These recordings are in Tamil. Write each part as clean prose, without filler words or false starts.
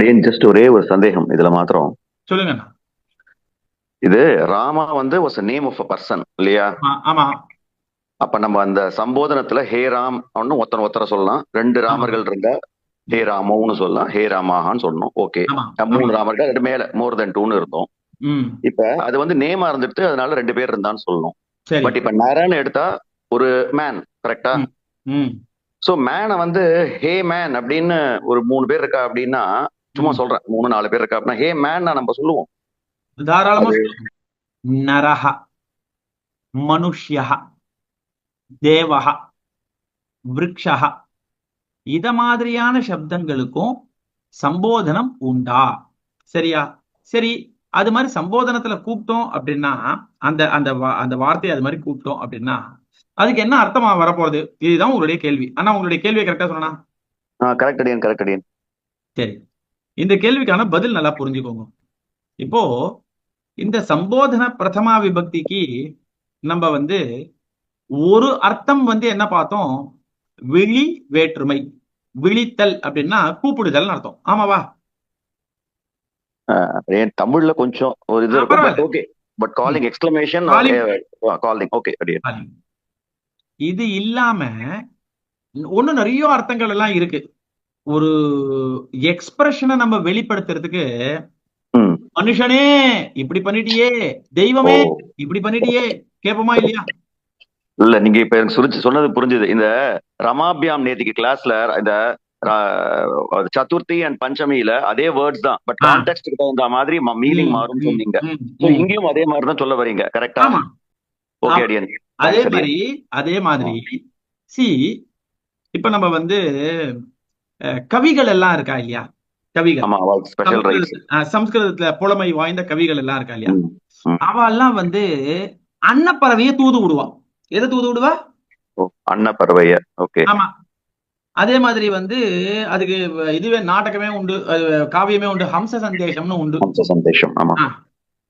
அடியன் ஜஸ்ட் ஒரே ஒரு சந்தேகம் இதுல மாத்திரம். சொல்லுங்க. இது ராமா வந்து was name of a person இல்லையா? ஆமா. அப்ப நம்ம அந்த சம்போதனத்துல ஹே ராம் ஒருத்தரை சொல்லலாம். 2 ராமர்கள் இருந்தா ஹே ராமோன்னு சொல்லலாம், ஹே ராமாஹான்னு சொல்லணும். ஓகே, 3 ராமர்கள் அது மேல மோர் தென் 2ன்னு இருந்தோம். இப்ப அது வந்து நேமா இருந்துட்டு அதனால 2 பேர் இருந்தான்னு சொல்லணும். பட் இப்ப நரன்னு எடுத்தா ஒரு மேன், கரெக்டா? சோ மேனை வந்து ஹே மேன் அப்படின்னு ஒரு 3 பேர் இருக்கா அப்படின்னா, சும்மா சொல்றேன், 3-4 பேர் இருக்கா அப்படின்னா ஹே மேன் நம்ம சொல்லுவோம் தாராளமா. நரஹ, மனுஷ்யஹ, தேவஹ, விருக்ஷஹ இத மாதிரியான சப்தங்களுக்கும் சம்போதனம் உண்டா? சரியா? சரி, அது மாதிரி சம்போதனத்துல கூப்பிட்டோம் அப்படின்னா, அந்த அந்த அந்த வார்த்தையை அது மாதிரி கூப்பிட்டோம் அப்படின்னா அதுக்கு என்ன அர்த்தமா வரப்போறது? இதுதான் உங்களுடைய கேள்வி. ஆனா உங்களுடைய கேள்வியை கரெக்டா சொன்னா? கரெக்ட். சரி, இந்த கேள்விக்கான பதில் நல்லா புரிஞ்சுக்கோங்க. இப்போ இந்த சம்போதன பிரதமா விபக்திக்கு நம்ம வந்து ஒரு அர்த்தம் வந்து என்ன பார்த்தோம்? விழி வேற்றுமை. விழித்தல் அப்படின்னா கூப்பிடுதல் அர்த்தம். ஆமாவா? தமிழ்ல கொஞ்சம் ஒரு இது இருக்கும். But okay, but calling exclamation calling okay. இது இல்லாம ஒண்ணு நிறைய அர்த்தங்கள் எல்லாம் இருக்கு. ஒரு எக்ஸ்பிரஷனை நம்ம வெளிப்படுத்துறதுக்கு மனுஷனே இப்படி பண்ணிட்டியே, தெய்வமே இப்படி பண்ணிட்டியே கேப்பமா இல்லையா? இல்ல, நீங்க இப்ப எனக்கு சொன்னது புரிஞ்சுது. இந்த ரமாபியாம் நேத்திக்கு கிளாஸ்ல இந்த சதுர்த்தி அண்ட் பஞ்சமியில அதே வேர்ட்ஸ் தான், பட் கான்டெக்ஸ்டுக்கு தகுந்த மாதிரி மீனிங் மாறும் சொன்னீங்க. இங்கேயும் அதே மாதிரி தான் சொல்ல வரீங்க, கரெக்டா? ஓகே அடியன். அதே மாதிரி சி இப்ப நம்ம வந்து கவிகள் எல்லாம் இருக்கா இல்லையா? கவிகள் சம்ஸ்கிருதத்துல புலமை வாய்ந்த கவிகள் எல்லாம் இருக்கா இல்லையா? அவெல்லாம் வந்து அன்னப்பறவைய தூது விடுவா. எதை தூது விடுவா? அன்னப்பறவைய. ஓகே. ஆமா. அதே மாதிரி வந்து அதுக்கு இதுவே நாடகமே உண்டு, காவியமே உண்டு, ஹம்ச சந்தேஷம்னு உண்டு. ஹம்ச சந்தேஷம். ஆமா.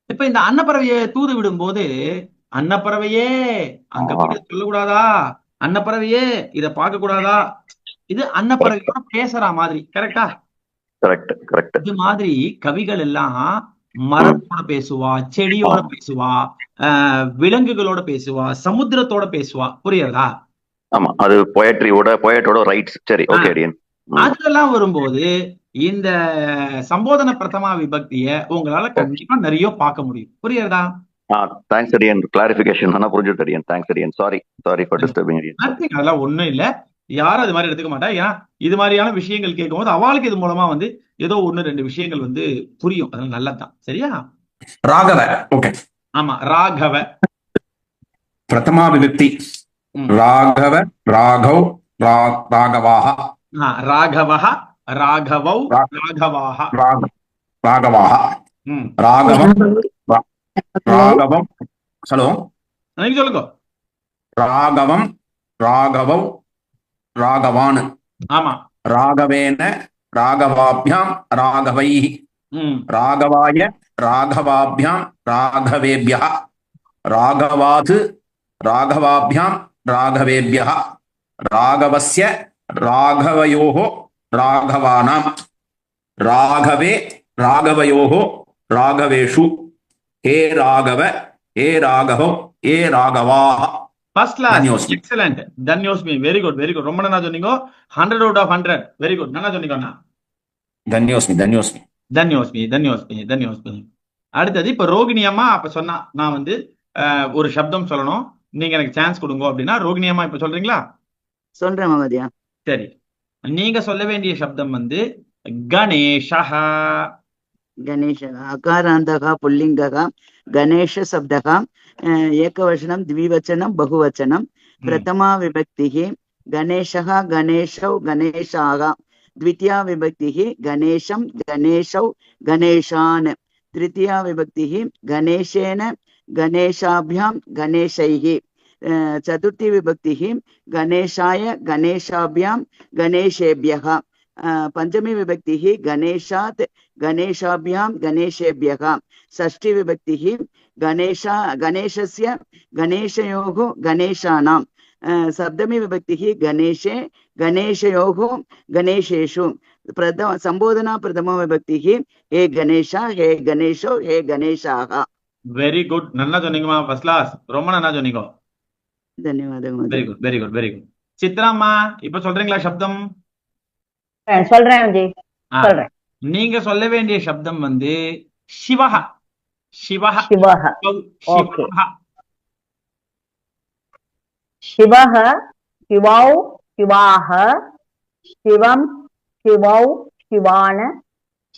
இப்ப இந்த அன்னப்பறவைய தூது விடும்போது, அன்னப்பறவையே அங்க போய் சொல்லக்கூடாதா, அன்னப்பறவையே இத பார்க்க கூடாதா, இது அன்னப்பறவையோட பேசுற மாதிரி. கரெக்டா? கரெக்ட். இது மாதிரி கவிகள் எல்லாம் மரத்தோட பேசுவா, செடியோட பேசுவா, விலங்குகளோட பேசுவா, சமுத்திரத்தோட பேசுவா. புரியுறதா? ஆமா, அது போயட்டோட ரைட்ஸ். சரி, ஓகே அடியன். அதெல்லாம் வரும்போது இந்த சம்போதன பிரதமா விபக்திய உங்களால கண்டிப்பா நிறைய பார்க்க முடியும். புரியுறதா? தேங்க்ஸ் அடியன், கிளாரிஃபிகேஷன் ஆனா புரிஞ்சுது அடியன். தேங்க்ஸ் அடியன். சாரி ஃபார் டிஸ்டர்பிங் அடியன். அதெல்லாம் ஒண்ணும் இல்ல, யாரும் அது மாதிரி எடுத்துக்க மாட்டா. ஏன்னா இது மாதிரியான விஷயங்கள் கேட்கும்போது அவளுக்கு இது மூலமா வந்து ஏதோ 1-2 விஷயங்கள் வந்து புரியும். அதனால நல்லதுதான். சரியா? ராகவ. ஓகே. ஆமா, ராகவ பிரதமா விபக்தி. ராகவ, ராகவ், ராகவாஹ. ராகவஹ, ராகவௌ, ராகவாஹ. ராகவாஹ. ராகவம், ராகவம். ஹலோ, சொல்லுங்க. ராகவம், ராகவௌ, ராகவான். ஆமா. ராகவேன, ராகவாபியாம், ராகவைஹி. ராகவாய, ராகவாபியாம், ராகவேபியः. ராகவாத், ராகவாபியாம், ராகவேபியः. ராகவஸ்ய, ராகவயோः, ராகவானாம். ராகவே, ராகவயோः, ராகவேஷு. ஹே ராகவ, ஹே ராகவோ, ஹே ராகவாஹ. ஃபர்ஸ்ட் கிளாஸ், எக்ஸலென்ட், தன்யோஸ்மி. Very good, very good. ரொம்ப நல்லா சொன்னீங்க. 100 out of 100. வெரி குட், நல்லா சொன்னீங்க. தன்யோஸ்மி. அடுத்தது இப்ப ரோகிணி அம்மா அப்ப சொன்னா, நான் வந்து ஒரு சப்தம் சொல்லணும், நீங்க எனக்கு சான்ஸ் கொடுங்க அப்படின்னா, ரோகிணி அம்மா இப்ப சொல்றீங்களா? சொல்றேன் மகதியா. சரி, நீங்க சொல்ல வேண்டிய சப்தம் வந்து கணேஷஹ. அகாராந்தக புல்லிங்கக கணேஷ சப்தக ஏகவசனம் द्विवचनं बहुवचनं प्रथमा विभक्तिः गणेशः गणेशौ गणेशाः द्वितीया विभक्तिः गणेशं गणेशौ गणेशान् तृतीया विभक्तिः गणेशेन गणेशाभ्यां गणेशैः चतुर्थी विभक्तिः गणेशाय गणेशाभ्यां गणेशेभ्यः पंचमी विभक्तिः गणेशात् गणेशाभ्यां गणेशेभ्यः षष्ठी विभक्तिः गणेशस्य गणेशयोः गणेशानां सप्तमी विभक्तिः गणेशे गणेशयोः गणेशेषु संबोधना प्रथमा विभक्ति हे गणेश हे गणेशो हे गणेशाः. வெரி குட், நல்லா சொன்னீங்கம்மா, ஃபர்ஸ்ட் கிளாஸ், ரொம்ப நல்லா சொன்னீங்க. धन्यवादः. Very good, very good, very good. சித்ராம்மா, இப்ப சொல்றீங்களா சப்தம்? சொல்றேன் ஜி, சொல்றேன். நீங்க சொல்ல வேண்டிய சப்தம் வந்து சிவஹ. சிவஹ. சிவஹ. ஓகே. சிவஹ. சிவஹ, சிவௌ, சிவாஹ, சிவம், சிவௌ, சிவான,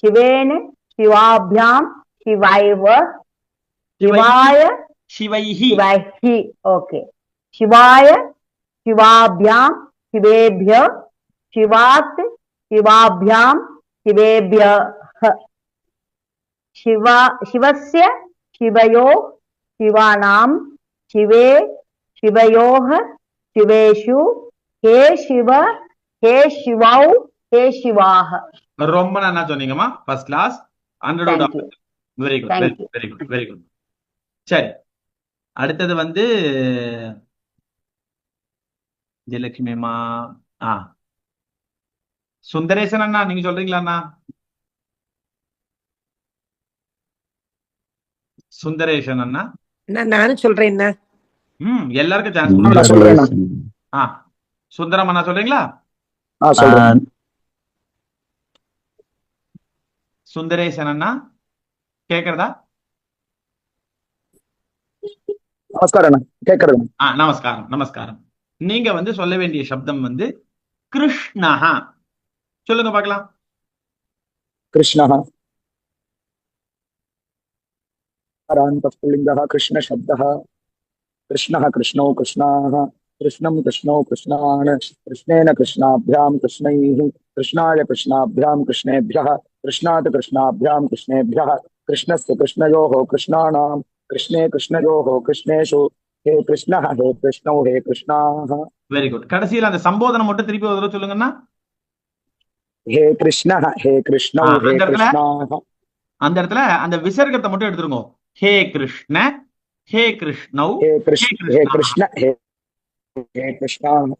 சிவேன, சிவாभ्याम, शिवायव, शिवाय, சிவைஹி. शिवाहि. ओके. शिवाय, शिवाभ्याम, शिवेभ्य, शिवात्, शिवाभ्याम, शिवेभ्यः. शिवा, शिवस्य, शिवयो, शिवानां, शिवे, शिवयोः, शिवेषु, हे शिव, हे शिवौ, हे शिवाः. ரொம்ப நல்லா சொன்னீங்கம்மா, first class, 100 Thank you. Very good, Thank very you. Good, very good, very good. சரி, அடுத்தது வந்து ஜெயலட்சுமி அம்மா. சுந்தரேசன் அண்ணா, நீங்க சொல்றீங்களா அண்ணா? சுந்தரேசன் அண்ணா. நானும் சொல்றேன். எல்லாருக்கும் சான்ஸ். சுந்தரம் அண்ணா சொல்றீங்களா? சுந்தரேசன் அண்ணா கேக்குறதா? நமஸ்காரம். கேக்குறது. நமஸ்காரம், நமஸ்காரம். நீங்க வந்து சொல்ல வேண்டிய சப்தம் வந்து கிருஷ்ணஹா. சொல்லுங்க பார்க்கலாம். கிருஷ்ணஹ. पुल्लिङ्गः कृष्णशब्दः. कृष्णः कृष्णौ कृष्णाः. कृष्णं कृष्णौ कृष्णान्. कृष्णेन कृष्णाभ्यां कृष्णैः. कृष्णाय कृष्णाभ्यां कृष्णेभ्यः. कृष्णात् कृष्णाभ्यां कृष्णेभ्यः. कृष्णस्य कृष्णयोः कृष्णानां. कृष्णे कृष्णयोः कृष्णेषु. हे कृष्णः हे कृष्णौ हे कृष्णाः. Very good. கடைசியில் அந்த சம்போதனம் மட்டும் திருப்பி ஒரு தடவை சொல்லுங்கண்ணா. हे कृष्णः हे कृष्णौ हे कृष्णाः. அந்த இடத்துல அந்த விசர்க்கத்தை மட்டும் எடுத்துருங்க. हे कृष्ण, हे कृष्णौ, हे कृष्ण, हे कृष्ण, हे कृष्णा.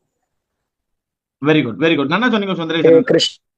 Very good, very good. நல்லா சொன்னீங்க हे சுந்தரேசன். कृष्ण